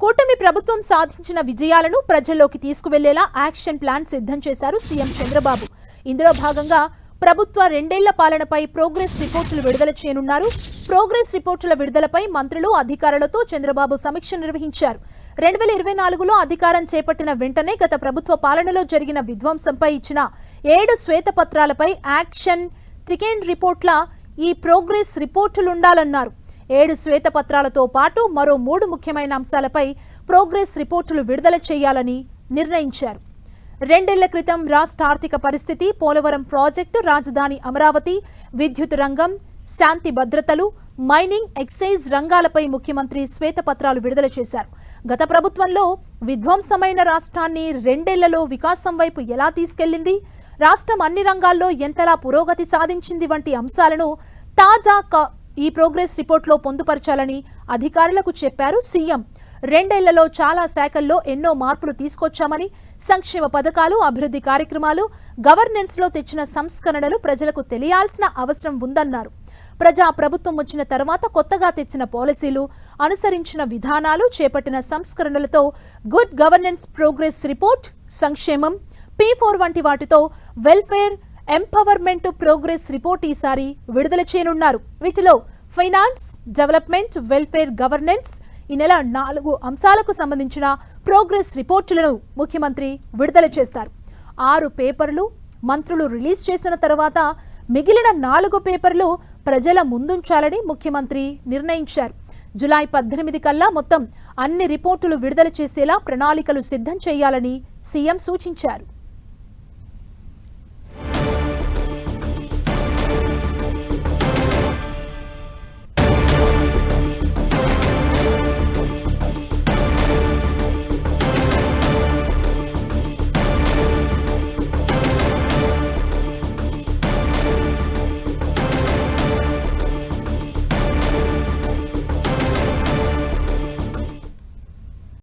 కూటమి ప్రభుత్వం సాధించిన విజయాలను ప్రజల్లోకి తీసుకువెళ్లేలా యాక్షన్ ప్లాన్ సిద్ధం చేశారు సీఎం చంద్రబాబు. ఇందులో భాగంగా ప్రభుత్వ 2 ఏళ్ల పాలనపై ప్రోగ్రెస్ రిపోర్టులు విడుదల చేయనున్నారు. ప్రోగ్రెస్ రిపోర్టుల విడుదలపై మంత్రులు, అధికారులతో చంద్రబాబు సమీక్ష నిర్వహించారు. 2024లో అధికారం చేపట్టిన వెంటనే గత ప్రభుత్వ పాలనలో జరిగిన విధ్వంసంపై ఇచ్చిన 7 శ్వేతపత్రాలపై యాక్షన్ టికెండ్ రిపోర్ట్ల ఈ ప్రోగ్రెస్ రిపోర్టులుండాలన్నారు. 7 శ్వేతపత్రాలతో పాటు మరో 3 ముఖ్యమైన అంశాలపై ప్రోగ్రెస్ రిపోర్టులు విడుదల చేయాలని నిర్ణయించారు. 2 ఏళ్ల క్రితం రాష్ట్ర ఆర్థిక పరిస్థితి, పోలవరం ప్రాజెక్టు, రాజధాని అమరావతి, విద్యుత్ రంగం, శాంతి భద్రతలు, మైనింగ్, ఎక్సైజ్ రంగాలపై ముఖ్యమంత్రి శ్వేతపత్రాలు విడుదల చేశారు. గత ప్రభుత్వంలో విధ్వంసమైన రాష్ట్రాన్ని 2 ఏళ్లలో వికాసం వైపు ఎలా తీసుకెళ్లింది, రాష్ట్రం అన్ని రంగాల్లో ఎంతలా పురోగతి సాధించింది వంటి అంశాలను తాజా ఈ ప్రోగ్రెస్ రిపోర్ట్లో పొందుపరచాలని అధికారులకు చెప్పారు సీఎం. 2 ఏళ్లలో చాలా శాఖల్లో ఎన్నో మార్పులు తీసుకొచ్చామని, సంక్షేమ పథకాలు, అభివృద్ధి కార్యక్రమాలు, గవర్నెన్స్లో తెచ్చిన సంస్కరణలు ప్రజలకు తెలియాల్సిన అవసరం ఉందన్నారు. ప్రజా ప్రభుత్వం వచ్చిన తర్వాత కొత్తగా తెచ్చిన పాలసీలు, అనుసరించిన విధానాలు, చేపట్టిన సంస్కరణలతో గుడ్ గవర్నెన్స్ ప్రోగ్రెస్ రిపోర్ట్, సంక్షేమం, P4 వంటి వాటితో వెల్ఫేర్ ఎంపవర్మెంట్ ప్రోగ్రెస్ రిపోర్ట్ ఈసారి విడుదల చేయనున్నారు. వీటిలో ఫైనాన్స్, డెవలప్మెంట్, వెల్ఫేర్, గవర్నెన్స్ ఈ నెల 4 అంశాలకు సంబంధించిన ప్రోగ్రెస్ రిపోర్టులను ముఖ్యమంత్రి విడుదల చేస్తారు. 6 పేపర్లు మంత్రులు రిలీజ్ చేసిన తర్వాత మిగిలిన 4 పేపర్లు ప్రజల ముందుంచాలని ముఖ్యమంత్రి నిర్ణయించారు. జూలై 18 కల్లా మొత్తం అన్ని రిపోర్టులు విడుదల చేసేలా ప్రణాళికలు సిద్ధం చేయాలని సీఎం సూచించారు.